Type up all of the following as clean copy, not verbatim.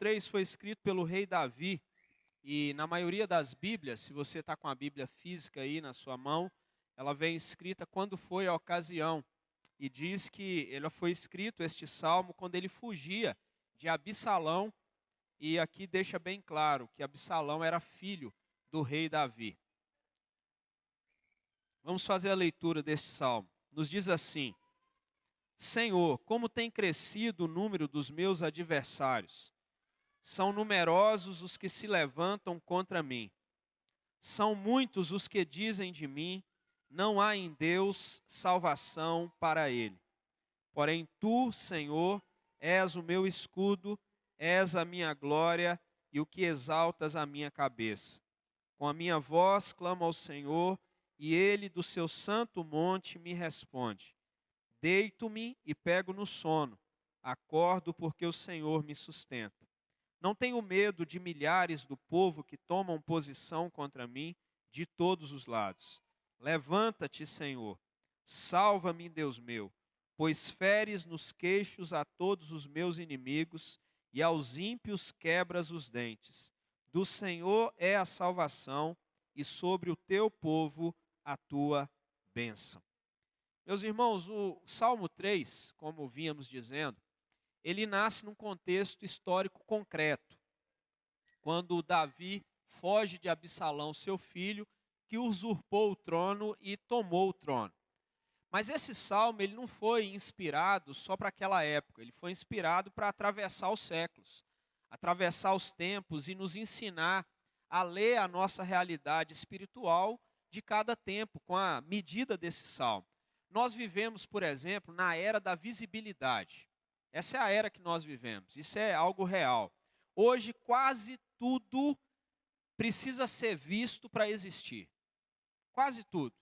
3 foi escrito pelo rei Davi, e na maioria das Bíblias, se você está com a Bíblia física aí na sua mão, ela vem escrita quando foi a ocasião, e diz que ele foi escrito, este salmo, quando ele fugia de Absalão, e aqui deixa bem claro que Absalão era filho do rei Davi. Vamos fazer a leitura deste salmo. Nos diz assim: Senhor, como tem crescido o número dos meus adversários. São numerosos os que se levantam contra mim. São muitos os que dizem de mim, não há em Deus salvação para ele. Porém tu, Senhor, és o meu escudo, és a minha glória e o que exaltas a minha cabeça. Com a minha voz clamo ao Senhor, e ele do seu santo monte me responde. Deito-me e pego no sono, acordo porque o Senhor me sustenta. Não tenho medo de milhares do povo que tomam posição contra mim de todos os lados. Levanta-te, Senhor, salva-me, Deus meu, pois feres nos queixos a todos os meus inimigos e aos ímpios quebras os dentes. Do Senhor é a salvação e sobre o teu povo a tua bênção. Meus irmãos, o Salmo 3, como vínhamos dizendo, ele nasce num contexto histórico concreto, quando Davi foge de Absalão, seu filho, que usurpou o trono e tomou o trono. Mas esse salmo ele não foi inspirado só para aquela época, ele foi inspirado para atravessar os séculos, atravessar os tempos e nos ensinar a ler a nossa realidade espiritual de cada tempo, com a medida desse salmo. Nós vivemos, por exemplo, na era da visibilidade. Essa é a era que nós vivemos, isso é algo real. Hoje quase tudo precisa ser visto para existir. Quase tudo.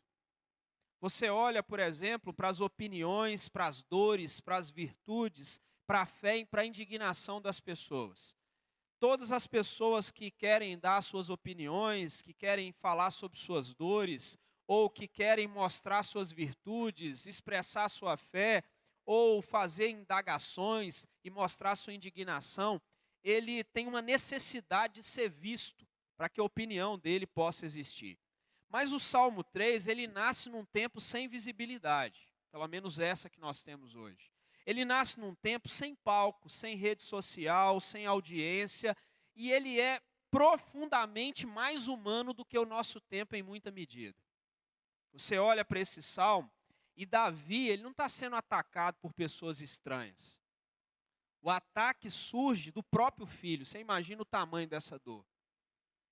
Você olha, por exemplo, para as opiniões, para as dores, para as virtudes, para a fé e para a indignação das pessoas. Todas as pessoas que querem dar suas opiniões, que querem falar sobre suas dores, ou que querem mostrar suas virtudes, expressar sua fé, ou fazer indagações e mostrar sua indignação, ele tem uma necessidade de ser visto para que a opinião dele possa existir. Mas o Salmo 3, ele nasce num tempo sem visibilidade, pelo menos essa que nós temos hoje. Ele nasce num tempo sem palco, sem rede social, sem audiência, e ele é profundamente mais humano do que o nosso tempo em muita medida. Você olha para esse salmo, e Davi, ele não está sendo atacado por pessoas estranhas. O ataque surge do próprio filho. Você imagina o tamanho dessa dor.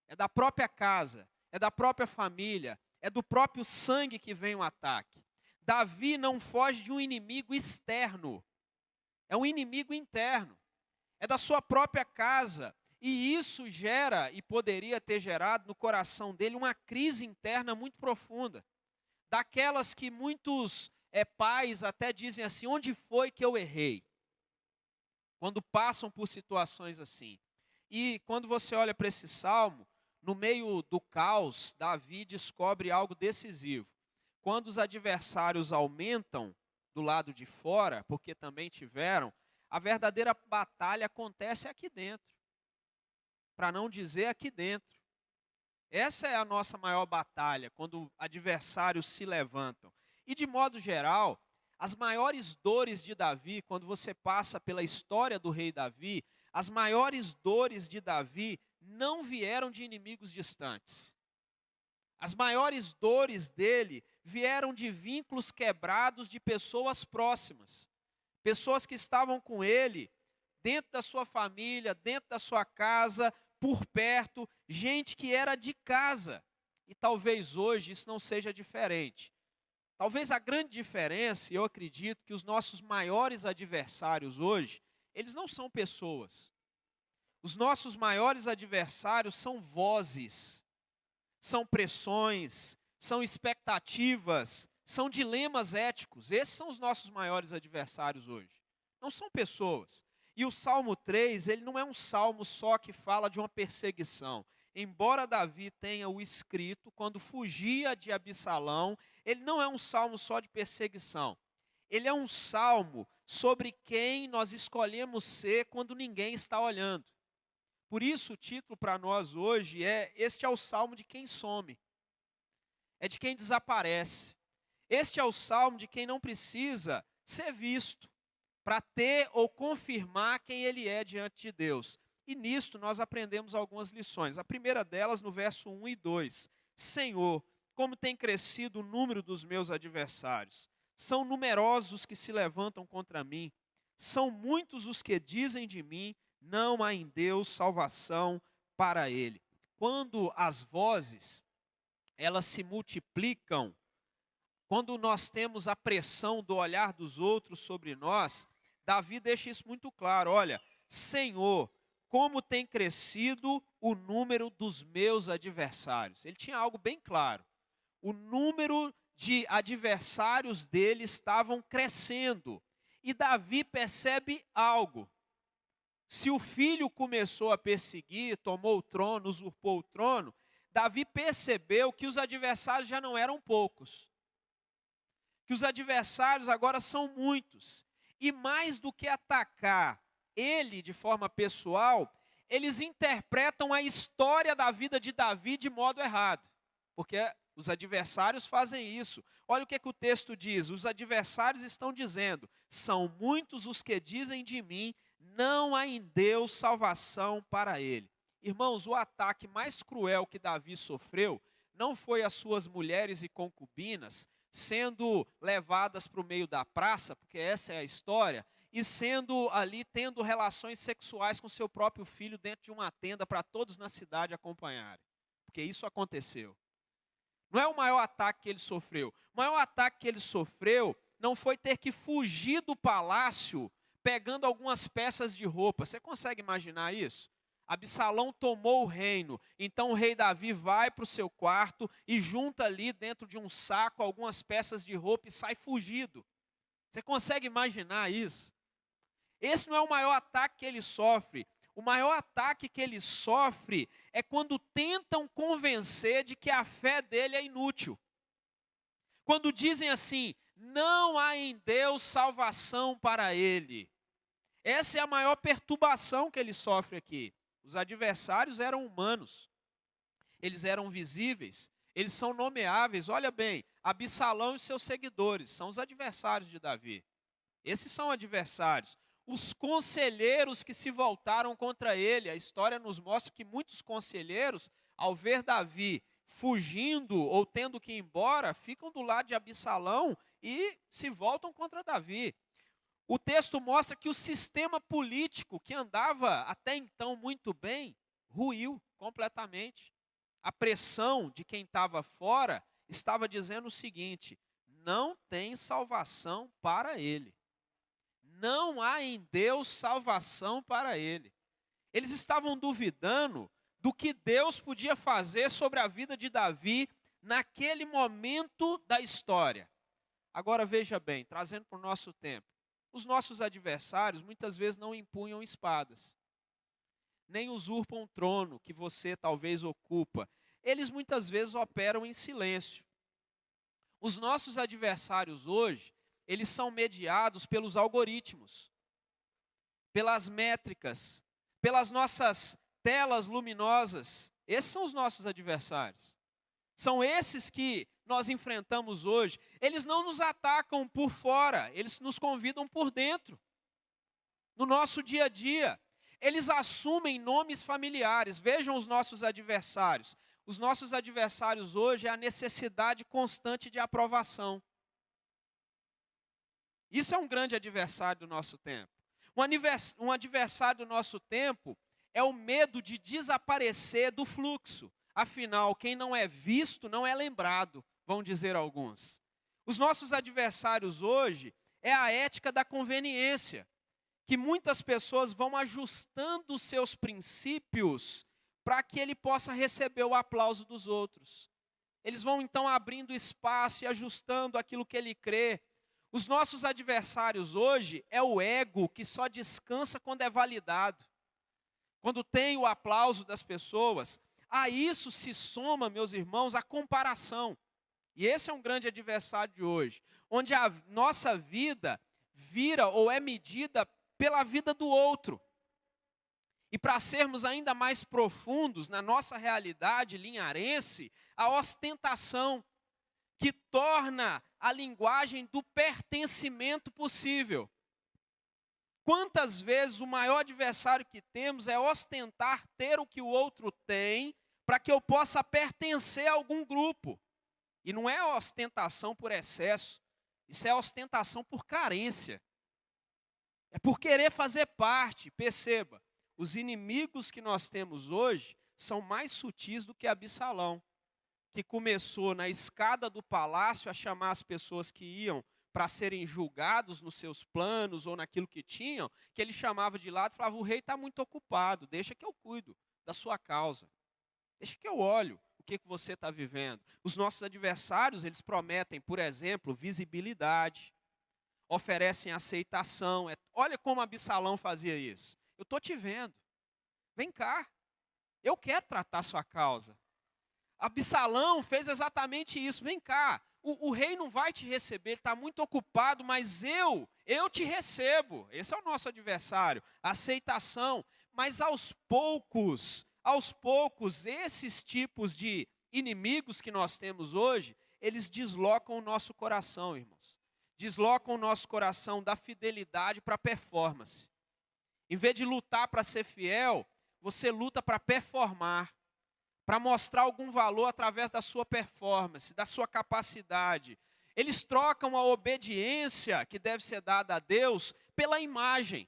É da própria casa, é da própria família, é do próprio sangue que vem o ataque. Davi não foge de um inimigo externo. É um inimigo interno. É da sua própria casa. E isso gera, e poderia ter gerado no coração dele, uma crise interna muito profunda. Daquelas que muitos pais até dizem assim, onde foi que eu errei? Quando passam por situações assim. E quando você olha para esse salmo, no meio do caos, Davi descobre algo decisivo. Quando os adversários aumentam do lado de fora, porque também tiveram, a verdadeira batalha acontece aqui dentro. Para não dizer aqui dentro. Essa é a nossa maior batalha, quando adversários se levantam. E de modo geral, as maiores dores de Davi, quando você passa pela história do rei Davi, as maiores dores de Davi não vieram de inimigos distantes. As maiores dores dele vieram de vínculos quebrados de pessoas próximas. Pessoas que estavam com ele, dentro da sua família, dentro da sua casa, por perto, gente que era de casa. E talvez hoje isso não seja diferente. Talvez a grande diferença, eu acredito que os nossos maiores adversários hoje, eles não são pessoas. Os nossos maiores adversários são vozes, são pressões, são expectativas, são dilemas éticos. Esses são os nossos maiores adversários hoje. Não são pessoas. E o Salmo 3, ele não é um salmo só que fala de uma perseguição. Embora Davi tenha o escrito quando fugia de Absalão, ele não é um salmo só de perseguição. Ele é um salmo sobre quem nós escolhemos ser quando ninguém está olhando. Por isso o título para nós hoje é: Este é o salmo de quem some, é de quem desaparece. Este é o salmo de quem não precisa ser visto para ter ou confirmar quem ele é diante de Deus. E nisto nós aprendemos algumas lições. A primeira delas no verso 1 e 2. Senhor, como tem crescido o número dos meus adversários. São numerosos os que se levantam contra mim. São muitos os que dizem de mim, não há em Deus salvação para ele. Quando as vozes, elas se multiplicam, quando nós temos a pressão do olhar dos outros sobre nós, Davi deixa isso muito claro. Olha, Senhor, como tem crescido o número dos meus adversários. Ele tinha algo bem claro. O número de adversários dele estavam crescendo. E Davi percebe algo. Se o filho começou a perseguir, tomou o trono, usurpou o trono, Davi percebeu que os adversários já não eram poucos. Que os adversários agora são muitos. E mais do que atacar ele de forma pessoal, eles interpretam a história da vida de Davi de modo errado. Porque os adversários fazem isso. Olha o que o texto diz: os adversários estão dizendo, são muitos os que dizem de mim, não há em Deus salvação para ele. Irmãos, o ataque mais cruel que Davi sofreu não foi as suas mulheres e concubinas sendo levadas para o meio da praça, porque essa é a história, e sendo ali, tendo relações sexuais com seu próprio filho dentro de uma tenda para todos na cidade acompanharem. Porque isso aconteceu. Não é o maior ataque que ele sofreu. O maior ataque que ele sofreu não foi ter que fugir do palácio pegando algumas peças de roupa. Você consegue imaginar isso? Absalão tomou o reino, então o rei Davi vai para o seu quarto e junta ali dentro de um saco algumas peças de roupa e sai fugido. Você consegue imaginar isso? Esse não é o maior ataque que ele sofre. O maior ataque que ele sofre é quando tentam convencer de que a fé dele é inútil. Quando dizem assim, não há em Deus salvação para ele. Essa é a maior perturbação que ele sofre aqui. Os adversários eram humanos, eles eram visíveis, eles são nomeáveis. Olha bem, Absalão e seus seguidores são os adversários de Davi. Esses são adversários. Os conselheiros que se voltaram contra ele, a história nos mostra que muitos conselheiros, ao ver Davi fugindo ou tendo que ir embora, ficam do lado de Absalão e se voltam contra Davi. O texto mostra que o sistema político, que andava até então muito bem, ruiu completamente. A pressão de quem estava fora estava dizendo o seguinte: não tem salvação para ele. Não há em Deus salvação para ele. Eles estavam duvidando do que Deus podia fazer sobre a vida de Davi naquele momento da história. Agora veja bem, trazendo para o nosso tempo. Os nossos adversários muitas vezes não empunham espadas, nem usurpam o trono que você talvez ocupa. Eles muitas vezes operam em silêncio. Os nossos adversários hoje, eles são mediados pelos algoritmos, pelas métricas, pelas nossas telas luminosas. Esses são os nossos adversários. São esses que nós enfrentamos hoje. Eles não nos atacam por fora, eles nos convidam por dentro. No nosso dia a dia, eles assumem nomes familiares. Vejam os nossos adversários. Os nossos adversários hoje é a necessidade constante de aprovação. Isso é um grande adversário do nosso tempo. Um adversário do nosso tempo é o medo de desaparecer do fluxo. Afinal, quem não é visto não é lembrado, vão dizer alguns. Os nossos adversários hoje é a ética da conveniência, que muitas pessoas vão ajustando os seus princípios para que ele possa receber o aplauso dos outros. Eles vão então abrindo espaço e ajustando aquilo que ele crê. Os nossos adversários hoje é o ego que só descansa quando é validado, quando tem o aplauso das pessoas. A isso se soma, meus irmãos, a comparação. E esse é um grande adversário de hoje, onde a nossa vida vira ou é medida pela vida do outro. E para sermos ainda mais profundos na nossa realidade linharense, a ostentação, que torna a linguagem do pertencimento possível. Quantas vezes o maior adversário que temos é ostentar ter o que o outro tem, para que eu possa pertencer a algum grupo. E não é ostentação por excesso, isso é ostentação por carência. É por querer fazer parte. Perceba, os inimigos que nós temos hoje são mais sutis do que Absalão, que começou na escada do palácio a chamar as pessoas que iam para serem julgados nos seus planos ou naquilo que tinham, que ele chamava de lado e falava: o rei está muito ocupado, deixa que eu cuido da sua causa. Deixa que eu olho o que você está vivendo. Os nossos adversários, eles prometem, por exemplo, visibilidade, oferecem aceitação. Olha como Absalão fazia isso. Eu estou te vendo, vem cá, eu quero tratar sua causa. Absalão fez exatamente isso, vem cá, o rei não vai te receber, ele está muito ocupado, mas eu te recebo. Esse é o nosso adversário, aceitação. Mas aos poucos, esses tipos de inimigos que nós temos hoje, eles deslocam o nosso coração, irmãos. Deslocam o nosso coração da fidelidade para a performance. Em vez de lutar para ser fiel, você luta para performar, para mostrar algum valor através da sua performance, da sua capacidade. Eles trocam a obediência que deve ser dada a Deus pela imagem.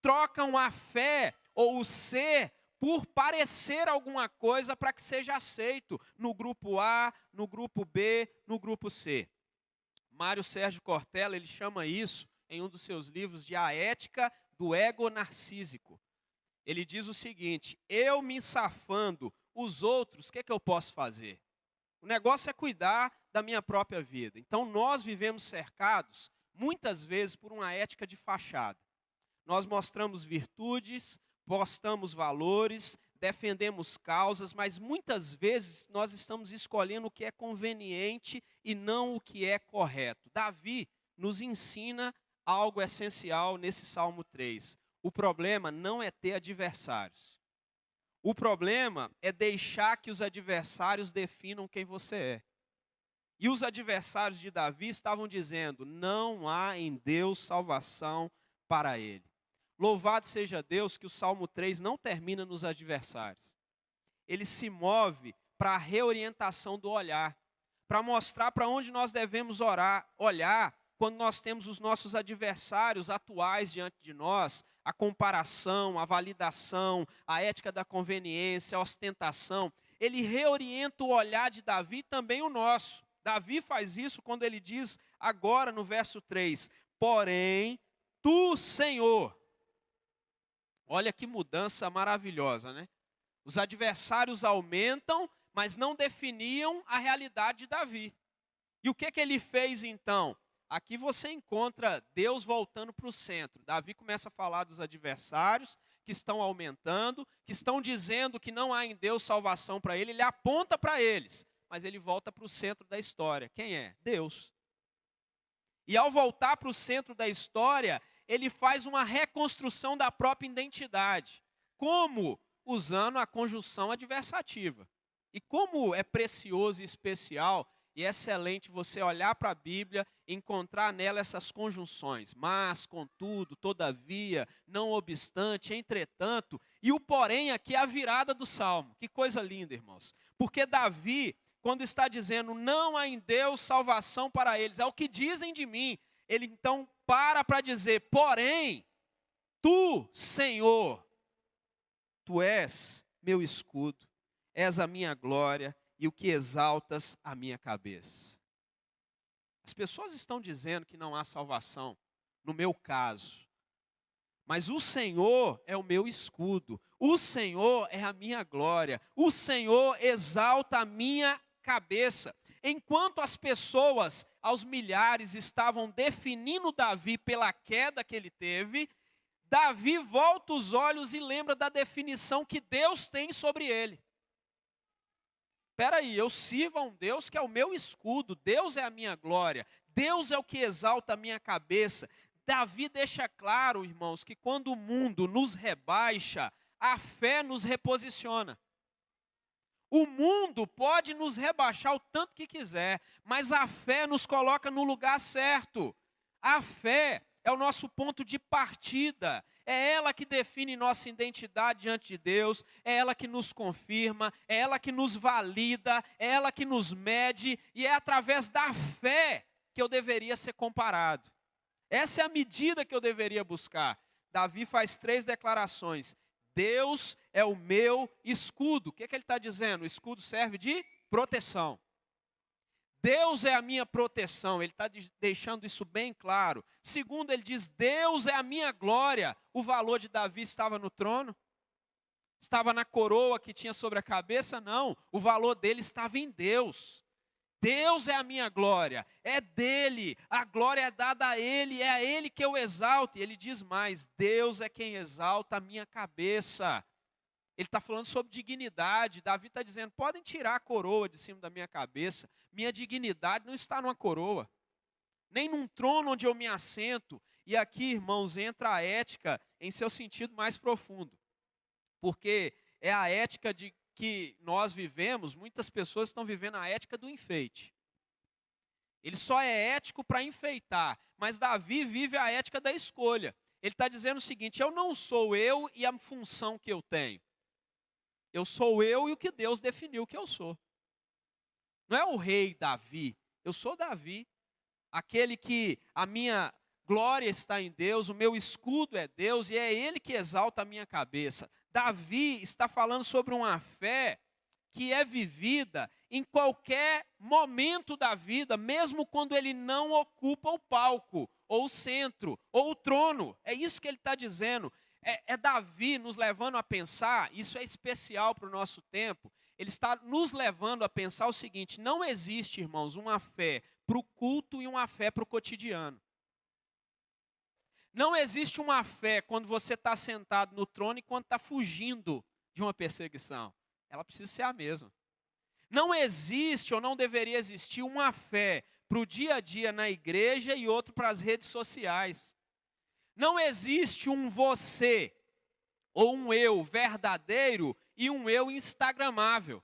Trocam a fé ou o ser por parecer alguma coisa para que seja aceito no grupo A, no grupo B, no grupo C. Mário Sérgio Cortella, ele chama isso, em um dos seus livros, de A Ética do Ego Narcísico. Ele diz o seguinte: eu me safando, os outros, o que eu posso fazer? O negócio é cuidar da minha própria vida. Então nós vivemos cercados, muitas vezes, por uma ética de fachada. Nós mostramos virtudes, postamos valores, defendemos causas, mas muitas vezes nós estamos escolhendo o que é conveniente e não o que é correto. Davi nos ensina algo essencial nesse Salmo 3. O problema não é ter adversários. O problema é deixar que os adversários definam quem você é. E os adversários de Davi estavam dizendo: não há em Deus salvação para ele. Louvado seja Deus que o Salmo 3 não termina nos adversários. Ele se move para a reorientação do olhar, para mostrar para onde nós devemos olhar quando nós temos os nossos adversários atuais diante de nós, a comparação, a validação, a ética da conveniência, a ostentação. Ele reorienta o olhar de Davi, também o nosso. Davi faz isso quando ele diz agora no verso 3, porém, tu, Senhor. Olha que mudança maravilhosa, né? Os adversários aumentam, mas não definiam a realidade de Davi. E o que ele fez então? Aqui você encontra Deus voltando para o centro. Davi começa a falar dos adversários que estão aumentando, que estão dizendo que não há em Deus salvação para ele. Ele aponta para eles, mas ele volta para o centro da história. Quem é? Deus. E ao voltar para o centro da história, ele faz uma reconstrução da própria identidade. Como? Usando a conjunção adversativa. E como é precioso e especial e excelente você olhar para a Bíblia e encontrar nela essas conjunções. Mas, contudo, todavia, não obstante, entretanto. E o porém aqui é a virada do Salmo. Que coisa linda, irmãos. Porque Davi, quando está dizendo não há em Deus salvação para eles, é o que dizem de mim. Ele então para dizer, porém, tu, Senhor, tu és meu escudo, és a minha glória e o que exaltas a minha cabeça. As pessoas estão dizendo que não há salvação, no meu caso. Mas o Senhor é o meu escudo, o Senhor é a minha glória, o Senhor exalta a minha cabeça. Enquanto as pessoas, aos milhares, estavam definindo Davi pela queda que ele teve, Davi volta os olhos e lembra da definição que Deus tem sobre ele. Espera aí, eu sirvo a um Deus que é o meu escudo, Deus é a minha glória, Deus é o que exalta a minha cabeça. Davi deixa claro, irmãos, que quando o mundo nos rebaixa, A fé nos reposiciona. O mundo pode nos rebaixar o tanto que quiser, mas a fé nos coloca no lugar certo. A fé é o nosso ponto de partida. É ela que define nossa identidade diante de Deus, é ela que nos confirma, é ela que nos valida, é ela que nos mede, e é através da fé que eu deveria ser comparado. Essa é a medida que eu deveria buscar. Davi faz 3 declarações. Deus é o meu escudo. O que ele está dizendo? O escudo serve de proteção. Deus é a minha proteção. Ele está deixando isso bem claro. Segundo, ele diz, Deus é a minha glória. O valor de Davi estava no trono? Estava na coroa que tinha sobre a cabeça? Não. O valor dele estava em Deus. Deus é a minha glória, é dele, a glória é dada a ele, é a ele que eu exalto. E ele diz mais, Deus é quem exalta a minha cabeça. Ele está falando sobre dignidade. Davi está dizendo, podem tirar a coroa de cima da minha cabeça, minha dignidade não está numa coroa, nem num trono onde eu me assento. E aqui, irmãos, entra a ética em seu sentido mais profundo, porque é a ética de que nós vivemos. Muitas pessoas estão vivendo a ética do enfeite. Ele só é ético para enfeitar, mas Davi vive a ética da escolha. Ele está dizendo o seguinte, eu não sou eu e a função que eu tenho. Eu sou eu e o que Deus definiu que eu sou. Não é o rei Davi, eu sou Davi. Aquele que a minha glória está em Deus, o meu escudo é Deus e é Ele que exalta a minha cabeça. Davi está falando sobre uma fé que é vivida em qualquer momento da vida, mesmo quando ele não ocupa o palco, ou o centro, ou o trono. É isso que ele está dizendo. É Davi nos levando a pensar, isso é especial para o nosso tempo, ele está nos levando a pensar o seguinte, não existe, irmãos, uma fé para o culto e uma fé para o cotidiano. Não existe uma fé quando você está sentado no trono e quando está fugindo de uma perseguição. Ela precisa ser a mesma. Não existe ou não deveria existir uma fé para o dia a dia na igreja e outro para as redes sociais. Não existe um você ou um eu verdadeiro e um eu instagramável.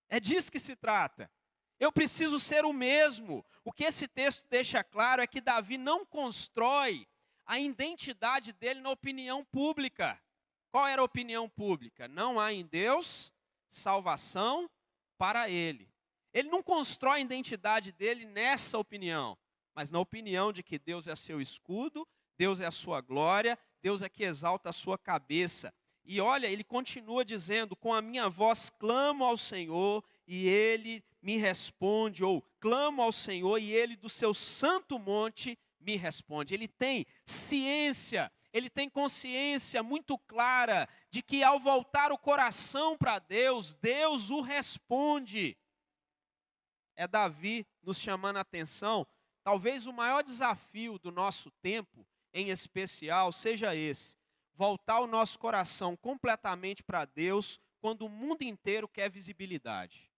É disso que se trata. Eu preciso ser o mesmo. O que esse texto deixa claro é que Davi não constrói a identidade dele na opinião pública. Qual era a opinião pública? Não há em Deus salvação para ele. Ele não constrói a identidade dele nessa opinião, mas na opinião de que Deus é seu escudo, Deus é a sua glória, Deus é que exalta a sua cabeça. E olha, ele continua dizendo, com a minha voz clamo ao Senhor e ele me responde, ou clamo ao Senhor e ele do seu santo monte me responde. Ele tem ciência, ele tem consciência muito clara de que ao voltar o coração para Deus, Deus o responde. É Davi nos chamando a atenção, talvez o maior desafio do nosso tempo, em especial, seja esse, voltar o nosso coração completamente para Deus, quando o mundo inteiro quer visibilidade.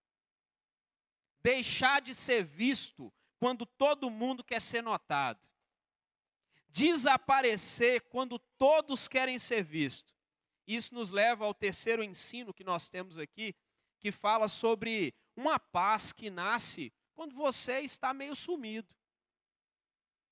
Deixar de ser visto, quando todo mundo quer ser notado. Desaparecer quando todos querem ser vistos. Isso nos leva ao terceiro ensino que nós temos aqui, que fala sobre uma paz que nasce quando você está meio sumido.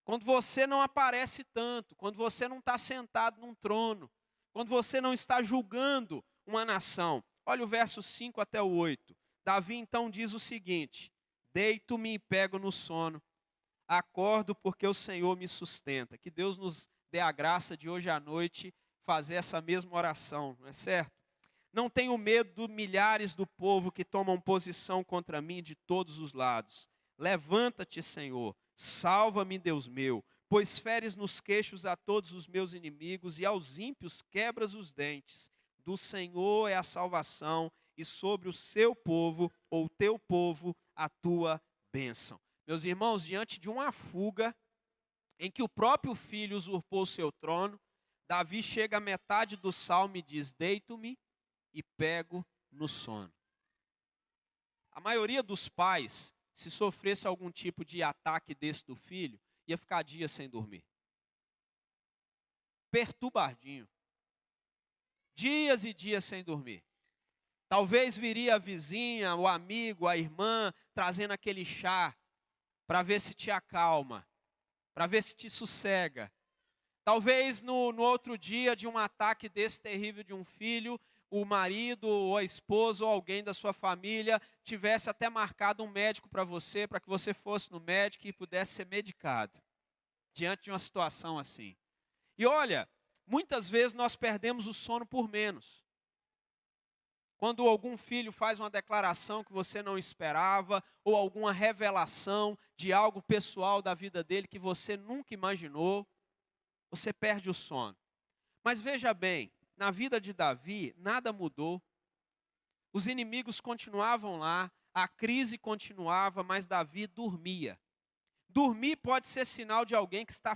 Quando você não aparece tanto, quando você não está sentado num trono, quando você não está julgando uma nação. Olha o verso 5 até o 8. Davi então diz o seguinte, deito-me e pego no sono. Acordo porque o Senhor me sustenta. Que Deus nos dê a graça de hoje à noite fazer essa mesma oração, não é certo? Não tenho medo de milhares do povo que tomam posição contra mim de todos os lados. Levanta-te, Senhor, salva-me, Deus meu, pois feres nos queixos a todos os meus inimigos e aos ímpios quebras os dentes. Do Senhor é a salvação e sobre o seu povo, ou teu povo, a tua bênção. Meus irmãos, diante de uma fuga em que o próprio filho usurpou o seu trono, Davi chega à metade do salmo e diz, deito-me e pego no sono. A maioria dos pais, se sofresse algum tipo de ataque desse do filho, ia ficar dias sem dormir. Perturbadinho. dias e dias sem dormir. Talvez viria a vizinha, o amigo, a irmã, trazendo aquele chá para ver se te acalma, para ver se te sossega. Talvez no outro dia de um ataque desse terrível de um filho, o marido ou a esposa ou alguém da sua família tivesse até marcado um médico para que você fosse no médico e pudesse ser medicado diante de uma situação assim. E olha, muitas vezes nós perdemos o sono por menos. Quando algum filho faz uma declaração que você não esperava, ou alguma revelação de algo pessoal da vida dele que você nunca imaginou, você perde o sono. Mas veja bem, na vida de Davi, nada mudou. Os inimigos continuavam lá, a crise continuava, mas Davi dormia. Dormir pode ser sinal de alguém que está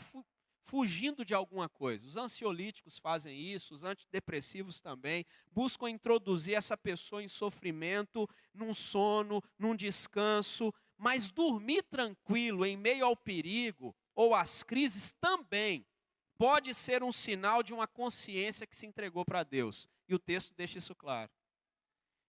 fugindo de alguma coisa. Os ansiolíticos fazem isso, os antidepressivos também, buscam introduzir essa pessoa em sofrimento, num sono, num descanso, mas dormir tranquilo em meio ao perigo ou às crises também pode ser um sinal de uma consciência que se entregou para Deus. E o texto deixa isso claro.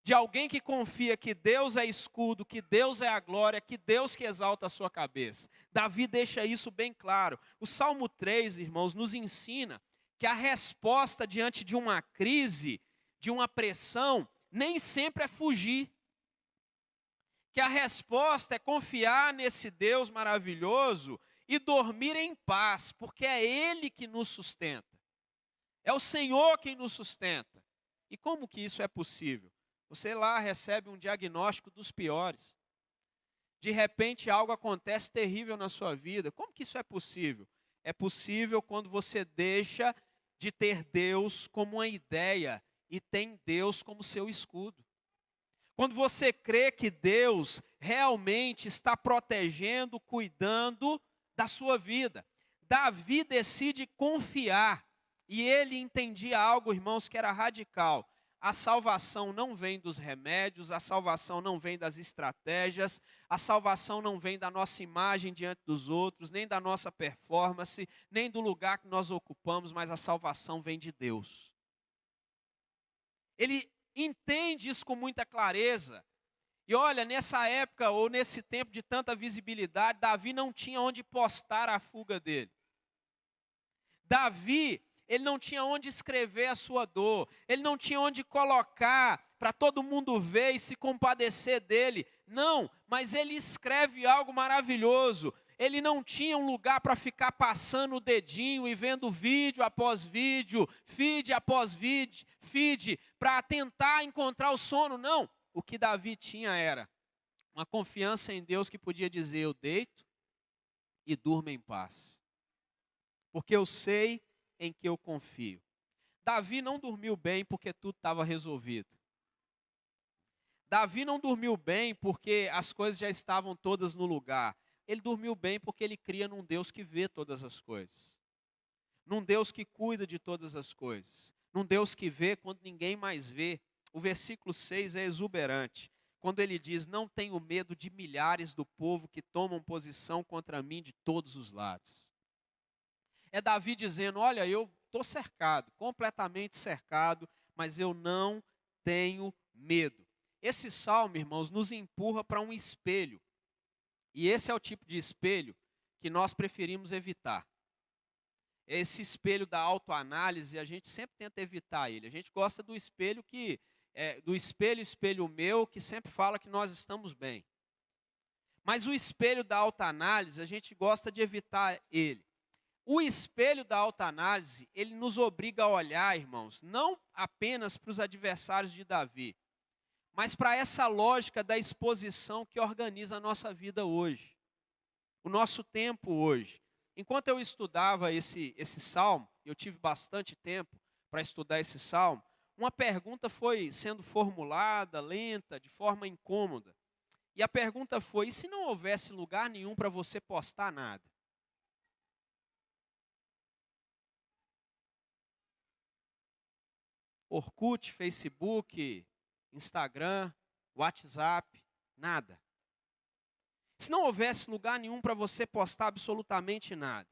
De alguém que confia que Deus é escudo, que Deus é a glória, que Deus que exalta a sua cabeça. Davi deixa isso bem claro. O Salmo 3, irmãos, nos ensina que a resposta diante de uma crise, de uma pressão, nem sempre é fugir. Que a resposta é confiar nesse Deus maravilhoso e dormir em paz, porque é Ele que nos sustenta. É o Senhor quem nos sustenta. E como que isso é possível? Você lá recebe um diagnóstico dos piores. De repente algo acontece terrível na sua vida. Como que isso é possível? É possível quando você deixa de ter Deus como uma ideia e tem Deus como seu escudo. Quando você crê que Deus realmente está protegendo, cuidando da sua vida. Davi decide confiar. E ele entendia algo, irmãos, que era radical. A salvação não vem dos remédios, a salvação não vem das estratégias, a salvação não vem da nossa imagem diante dos outros, nem da nossa performance, nem do lugar que nós ocupamos, mas a salvação vem de Deus. Ele entende isso com muita clareza. E olha, nessa época ou nesse tempo de tanta visibilidade, Davi não tinha onde postar a fuga dele. Davi, ele não tinha onde escrever a sua dor, ele não tinha onde colocar para todo mundo ver e se compadecer dele. Não, mas ele escreve algo maravilhoso. Ele não tinha um lugar para ficar passando o dedinho e vendo vídeo após vídeo, feed após feed, para tentar encontrar o sono. Não, o que Davi tinha era uma confiança em Deus que podia dizer: eu deito e durmo em paz, porque eu sei em que eu confio. Davi não dormiu bem porque tudo estava resolvido. Davi não dormiu bem porque as coisas já estavam todas no lugar. Ele dormiu bem porque ele cria num Deus que vê todas as coisas. Num Deus que cuida de todas as coisas. Num Deus que vê quando ninguém mais vê. O versículo 6 é exuberante. Quando ele diz: não tenho medo de milhares do povo que tomam posição contra mim de todos os lados. É Davi dizendo: olha, eu estou cercado, completamente cercado, mas eu não tenho medo. Esse salmo, irmãos, nos empurra para um espelho. E esse é o tipo de espelho que nós preferimos evitar. Esse espelho da autoanálise, a gente sempre tenta evitar ele. A gente gosta do espelho espelho meu, que sempre fala que nós estamos bem. Mas o espelho da autoanálise, a gente gosta de evitar ele. O espelho da autoanálise, ele nos obriga a olhar, irmãos, não apenas para os adversários de Davi, mas para essa lógica da exposição que organiza a nossa vida hoje, o nosso tempo hoje. Enquanto eu estudava esse salmo, eu tive bastante tempo para estudar esse salmo, uma pergunta foi sendo formulada, lenta, de forma incômoda. E a pergunta foi: e se não houvesse lugar nenhum para você postar nada? Orkut, Facebook, Instagram, WhatsApp, nada. Se não houvesse lugar nenhum para você postar absolutamente nada.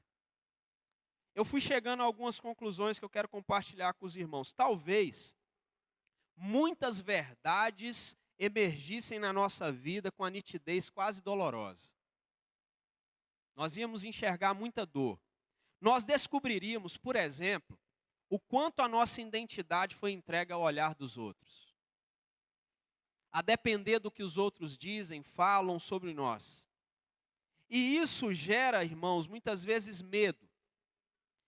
eu fui chegando a algumas conclusões que eu quero compartilhar com os irmãos. Talvez muitas verdades emergissem na nossa vida com a nitidez quase dolorosa. Nós íamos enxergar muita dor. Nós descobriríamos, por exemplo, o quanto a nossa identidade foi entregue ao olhar dos outros. A depender do que os outros dizem, falam sobre nós. E isso gera, irmãos, muitas vezes medo.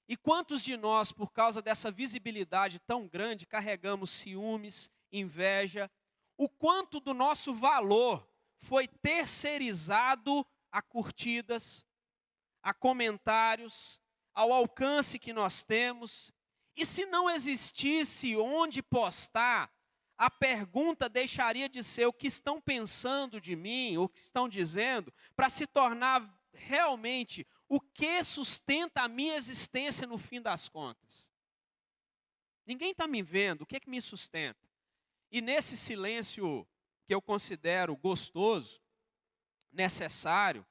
E quantos de nós, por causa dessa visibilidade tão grande, carregamos ciúmes, inveja? O quanto do nosso valor foi terceirizado a curtidas, a comentários, ao alcance que nós temos. E se não existisse onde postar, a pergunta deixaria de ser o que estão pensando de mim, o que estão dizendo, para se tornar realmente o que sustenta a minha existência no fim das contas. Ninguém está me vendo, o que é que me sustenta? E nesse silêncio que eu considero gostoso, necessário,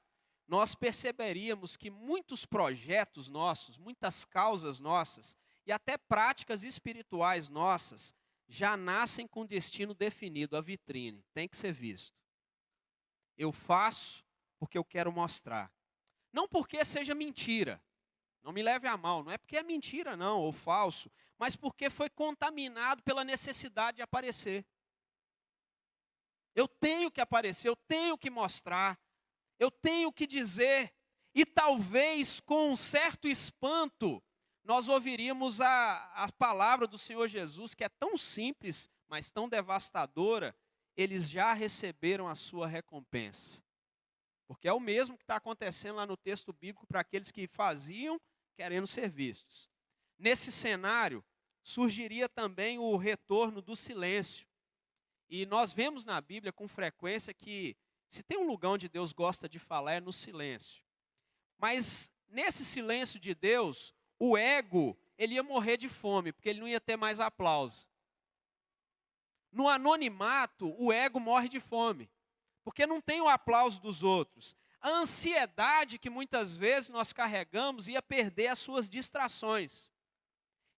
nós perceberíamos que muitos projetos nossos, muitas causas nossas e até práticas espirituais nossas já nascem com destino definido, a vitrine, tem que ser visto. Eu faço porque eu quero mostrar. Não porque seja mentira, não me leve a mal, não é porque é mentira não, ou falso, mas porque foi contaminado pela necessidade de aparecer. Eu tenho que aparecer, eu tenho que mostrar, eu tenho que dizer, e talvez com um certo espanto, nós ouviríamos a palavra do Senhor Jesus, que é tão simples, mas tão devastadora, eles já receberam a sua recompensa. Porque é o mesmo que está acontecendo lá no texto bíblico para aqueles que faziam, querendo ser vistos. Nesse cenário, surgiria também o retorno do silêncio. E nós vemos na Bíblia com frequência que, se tem um lugar onde Deus gosta de falar, é no silêncio. Mas nesse silêncio de Deus, o ego, ele ia morrer de fome, porque ele não ia ter mais aplauso. No anonimato, o ego morre de fome, porque não tem o aplauso dos outros. A ansiedade que muitas vezes nós carregamos ia perder as suas distrações.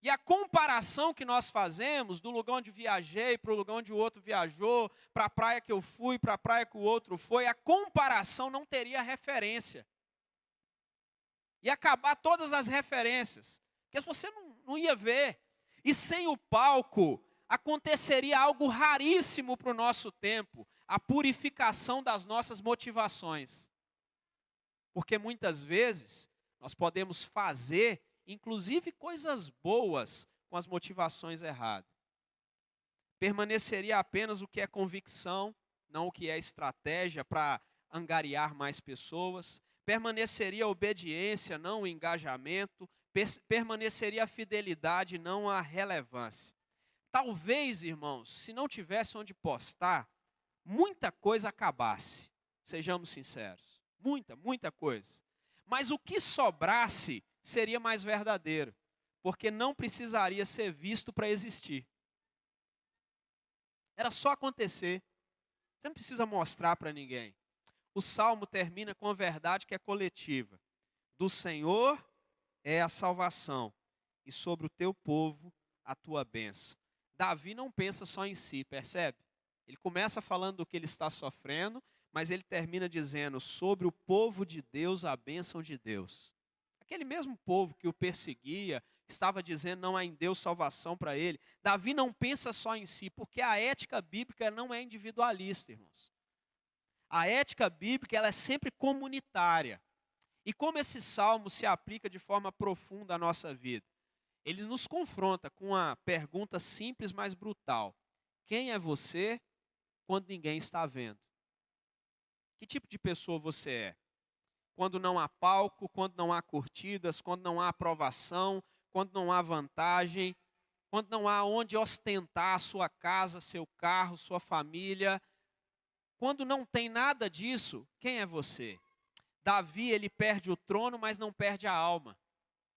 E a comparação que nós fazemos do lugar onde viajei, para o lugar onde o outro viajou, para a praia que eu fui, para a praia que o outro foi, a comparação não teria referência. E acabar todas as referências, porque você não ia ver. E sem o palco, aconteceria algo raríssimo para o nosso tempo, a purificação das nossas motivações. Porque muitas vezes, nós podemos fazer, inclusive coisas boas, com as motivações erradas. Permaneceria apenas o que é convicção, não o que é estratégia para angariar mais pessoas. Permaneceria a obediência, não o engajamento. Permaneceria a fidelidade, não a relevância. Talvez, irmãos, se não tivesse onde postar, muita coisa acabasse. Sejamos sinceros. Muita coisa. Mas o que sobrasse seria mais verdadeiro, porque não precisaria ser visto para existir. Era só acontecer. Você não precisa mostrar para ninguém. O Salmo termina com a verdade que é coletiva. Do Senhor é a salvação, e sobre o teu povo a tua bênção. Davi não pensa só em si, percebe? Ele começa falando do que ele está sofrendo, mas ele termina dizendo, sobre o povo de Deus, a bênção de Deus. Aquele mesmo povo que o perseguia, estava dizendo não há em Deus salvação para ele. Davi não pensa só em si, porque a ética bíblica não é individualista, irmãos. A ética bíblica ela é sempre comunitária. E como esse salmo se aplica de forma profunda à nossa vida? Ele nos confronta com uma pergunta simples, mas brutal. Quem é você quando ninguém está vendo? Que tipo de pessoa você é? Quando não há palco, quando não há curtidas, quando não há aprovação, quando não há vantagem, quando não há onde ostentar a sua casa, seu carro, sua família. Quando não tem nada disso, quem é você? Davi, ele perde o trono, mas não perde a alma.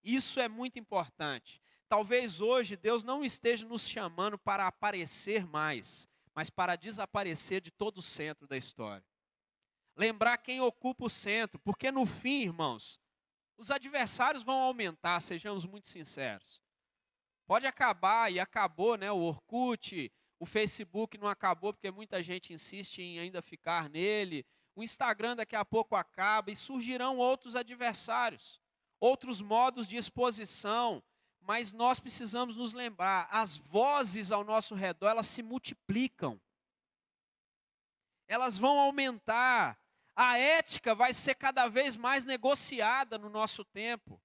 Isso é muito importante. Talvez hoje Deus não esteja nos chamando para aparecer mais, mas para desaparecer de todo o centro da história. Lembrar quem ocupa o centro, porque no fim, irmãos, Os adversários vão aumentar, sejamos muito sinceros. Pode acabar, e acabou, né? O Orkut, o Facebook não acabou porque muita gente insiste em ainda ficar nele. O Instagram daqui a pouco acaba e surgirão outros adversários, outros modos de exposição. Mas nós precisamos nos lembrar, as vozes ao nosso redor, elas se multiplicam. Elas vão aumentar. A ética vai ser cada vez mais negociada no nosso tempo.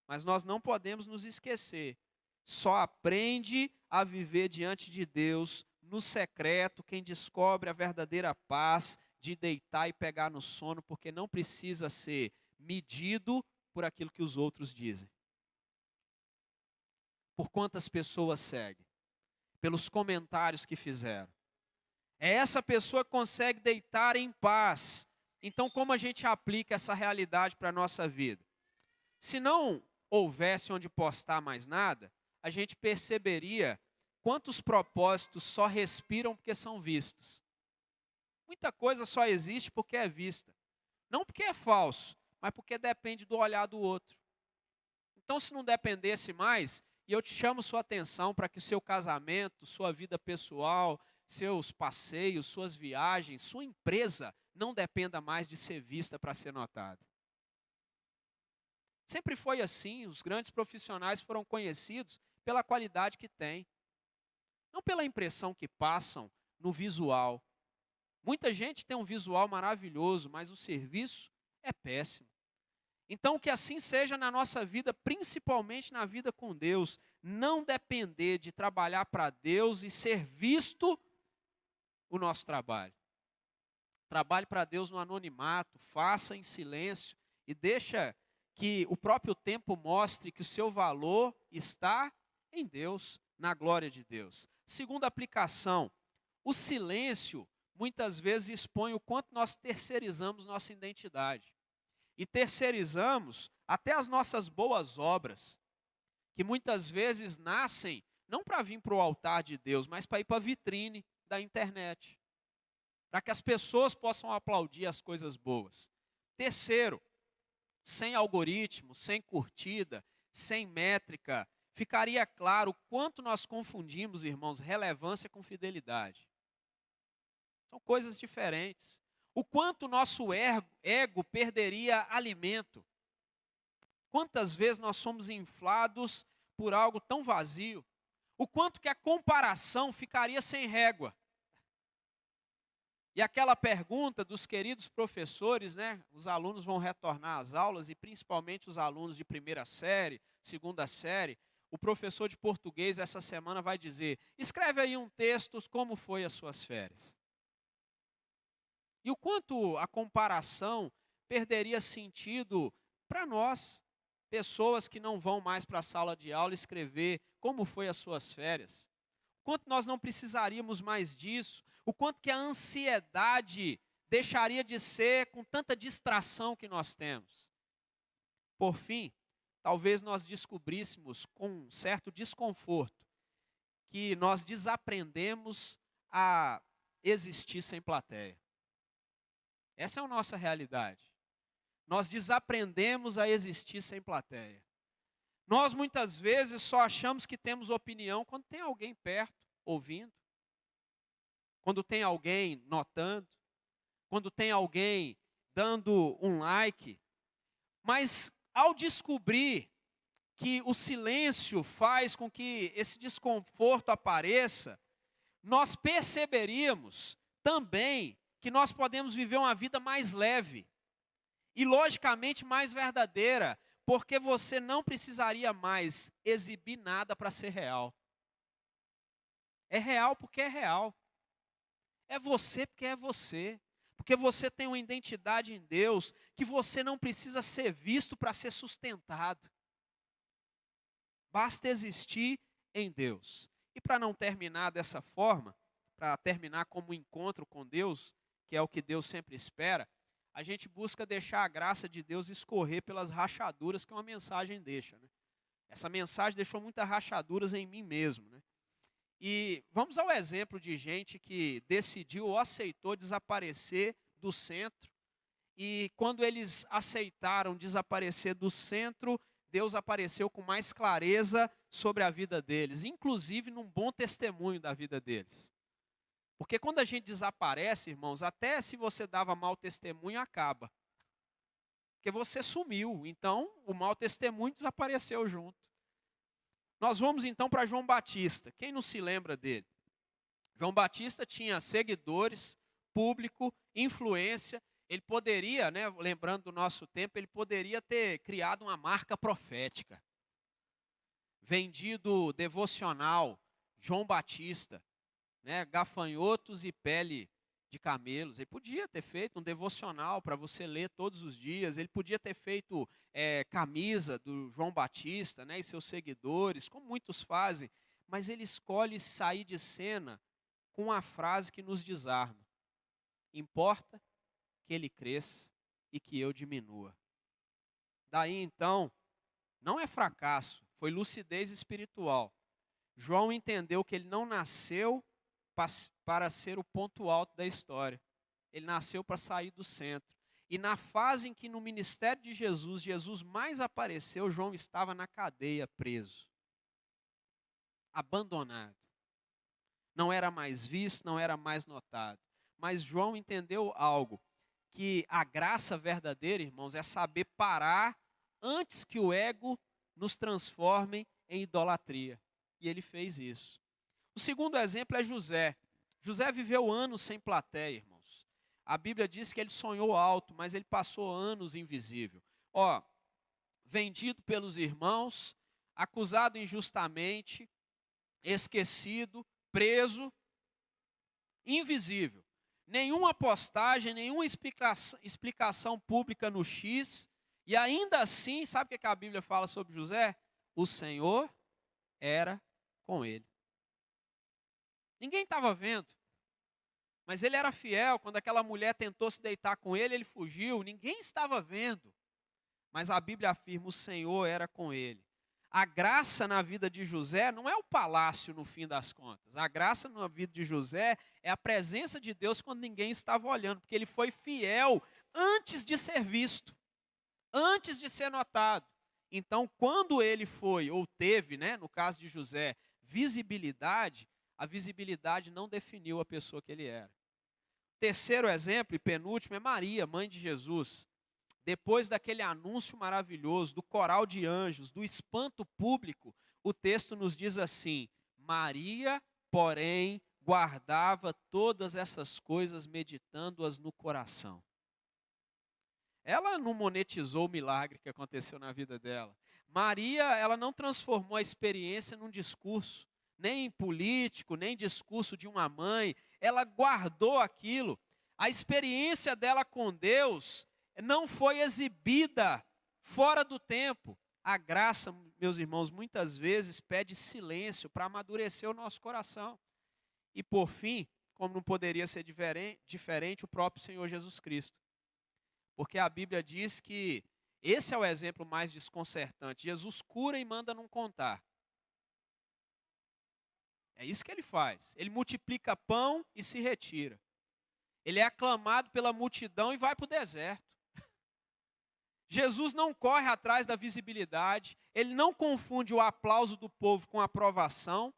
Mas nós não podemos nos esquecer. Só aprende a viver diante de Deus, no secreto, quem descobre a verdadeira paz de deitar e pegar no sono, porque não precisa ser medido por aquilo que os outros dizem. Por quantas pessoas seguem, pelos comentários que fizeram. É essa pessoa que consegue deitar em paz. Então, como a gente aplica essa realidade para a nossa vida? Se não houvesse onde postar mais nada, a gente perceberia quantos propósitos só respiram porque são vistos. Muita coisa só existe porque é vista. Não porque é falso, mas porque depende do olhar do outro. Então, se não dependesse mais, e eu te chamo sua atenção para que seu casamento, sua vida pessoal, seus passeios, suas viagens, sua empresa não dependa mais de ser vista para ser notada. Sempre foi assim, os grandes profissionais foram conhecidos pela qualidade que têm, não pela impressão que passam no visual. Muita gente tem um visual maravilhoso, mas o serviço é péssimo. Então, que assim seja na nossa vida, principalmente na vida com Deus, não depender de trabalhar para Deus e ser visto o nosso trabalho. Trabalhe para Deus no anonimato, faça em silêncio e deixa que o próprio tempo mostre que o seu valor está em Deus, na glória de Deus. Segunda aplicação, o silêncio muitas vezes expõe o quanto nós terceirizamos nossa identidade. E terceirizamos até as nossas boas obras, que muitas vezes nascem não para vir para o altar de Deus, mas para ir para a vitrine da internet, para que as pessoas possam aplaudir as coisas boas. Terceiro, sem algoritmo, sem curtida, sem métrica, ficaria claro o quanto nós confundimos, irmãos, relevância com fidelidade. São coisas diferentes. O quanto o nosso ego perderia alimento. Quantas vezes nós somos inflados por algo tão vazio. O quanto que a comparação ficaria sem régua. E aquela pergunta dos queridos professores, né? Os alunos vão retornar às aulas, e principalmente os alunos de primeira série, segunda série. O professor de português essa semana vai dizer, escreve aí um texto, como foi as suas férias. E o quanto a comparação perderia sentido para nós, pessoas que não vão mais para a sala de aula escrever como foi as suas férias. O quanto nós não precisaríamos mais disso, o quanto que a ansiedade deixaria de ser com tanta distração que nós temos. Por fim, talvez nós descobríssemos com um certo desconforto que nós desaprendemos a existir sem plateia. Essa é a nossa realidade. Nós desaprendemos a existir sem plateia. Nós muitas vezes só achamos que temos opinião quando tem alguém perto, ouvindo. Quando tem alguém notando. Quando tem alguém dando um like. Mas ao descobrir que o silêncio faz com que esse desconforto apareça, nós perceberíamos também que nós podemos viver uma vida mais leve e, logicamente, mais verdadeira, porque você não precisaria mais exibir nada para ser real. É real porque é real. É você porque é você. Porque você tem uma identidade em Deus que você não precisa ser visto para ser sustentado. Basta existir em Deus. E para não terminar dessa forma, para terminar como um encontro com Deus, que é o que Deus sempre espera, a gente busca deixar a graça de Deus escorrer pelas rachaduras que uma mensagem deixa. Né? Essa mensagem deixou muitas rachaduras em mim mesmo. Né? E vamos ao exemplo de gente que decidiu ou aceitou desaparecer do centro e quando eles aceitaram desaparecer do centro, Deus apareceu com mais clareza sobre a vida deles, inclusive num bom testemunho da vida deles. Porque quando a gente desaparece, irmãos, até se você dava mau testemunho, acaba. Porque você sumiu, então o mau testemunho desapareceu junto. Nós vamos então para João Batista. Quem não se lembra dele? João Batista tinha seguidores, público, influência. Ele poderia, né, lembrando do nosso tempo, ele poderia ter criado uma marca profética. Vendido devocional, João Batista, né, gafanhotos e pele de camelos. Ele podia ter feito um devocional para você ler todos os dias. Ele podia ter feito camisa do João Batista, né, e seus seguidores, como muitos fazem. Mas ele escolhe sair de cena com uma frase que nos desarma. Importa que ele cresça e que eu diminua. Daí então, não é fracasso, foi lucidez espiritual. João entendeu que ele não nasceu para ser o ponto alto da história. Ele nasceu para sair do centro. E na fase em que no ministério de Jesus, Jesus mais apareceu, João estava na cadeia, preso. Abandonado. Não era mais visto, não era mais notado. Mas João entendeu algo, que a graça verdadeira, irmãos, é saber parar antes que o ego nos transforme em idolatria. E ele fez isso. O segundo exemplo é José. José viveu anos sem plateia, irmãos. A Bíblia diz que ele sonhou alto, mas ele passou anos invisível. Vendido pelos irmãos, acusado injustamente, esquecido, preso, invisível. Nenhuma postagem, nenhuma explicação pública no X. E ainda assim, sabe o que a Bíblia fala sobre José? O Senhor era com ele. Ninguém estava vendo. Mas ele era fiel. Quando aquela mulher tentou se deitar com ele, ele fugiu. Ninguém estava vendo. Mas a Bíblia afirma: o Senhor era com ele. A graça na vida de José não é o palácio no fim das contas. A graça na vida de José é a presença de Deus quando ninguém estava olhando. Porque ele foi fiel antes de ser visto. Antes de ser notado. Então, quando ele foi, ou teve, né, no caso de José, visibilidade, a visibilidade não definiu a pessoa que ele era. Terceiro exemplo e penúltimo é Maria, mãe de Jesus. Depois daquele anúncio maravilhoso, do coral de anjos, do espanto público, o texto nos diz assim: Maria, porém, guardava todas essas coisas, meditando-as no coração. Ela não monetizou o milagre que aconteceu na vida dela. Maria, ela não transformou a experiência num discurso, nem político, nem discurso de uma mãe. Ela guardou aquilo. A experiência dela com Deus não foi exibida fora do tempo. A graça, meus irmãos, muitas vezes pede silêncio para amadurecer o nosso coração. E por fim, como não poderia ser diferente, o próprio Senhor Jesus Cristo. Porque a Bíblia diz que esse é o exemplo mais desconcertante. Jesus cura e manda não contar. É isso que ele faz. Ele multiplica pão e se retira. Ele é aclamado pela multidão e vai para o deserto. Jesus não corre atrás da visibilidade. Ele não confunde o aplauso do povo com a aprovação.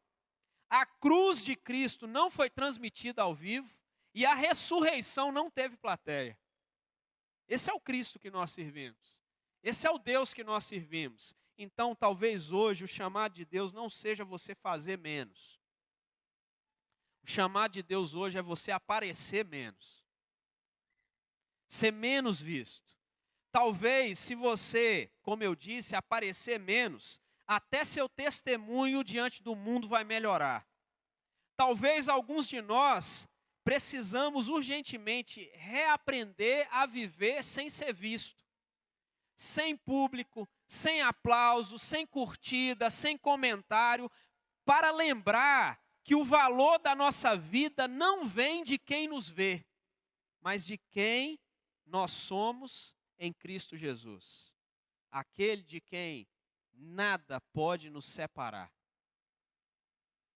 A cruz de Cristo não foi transmitida ao vivo. E a ressurreição não teve plateia. Esse é o Cristo que nós servimos. Esse é o Deus que nós servimos. Então, talvez hoje o chamado de Deus não seja você fazer menos. O chamado de Deus hoje é você aparecer menos. Ser menos visto. Talvez, se você, como eu disse, aparecer menos, até seu testemunho diante do mundo vai melhorar. Talvez alguns de nós precisamos urgentemente reaprender a viver sem ser visto, sem público, sem aplauso, sem curtida, sem comentário, para lembrar que o valor da nossa vida não vem de quem nos vê, mas de quem nós somos em Cristo Jesus. Aquele de quem nada pode nos separar.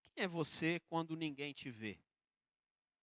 Quem é você quando ninguém te vê?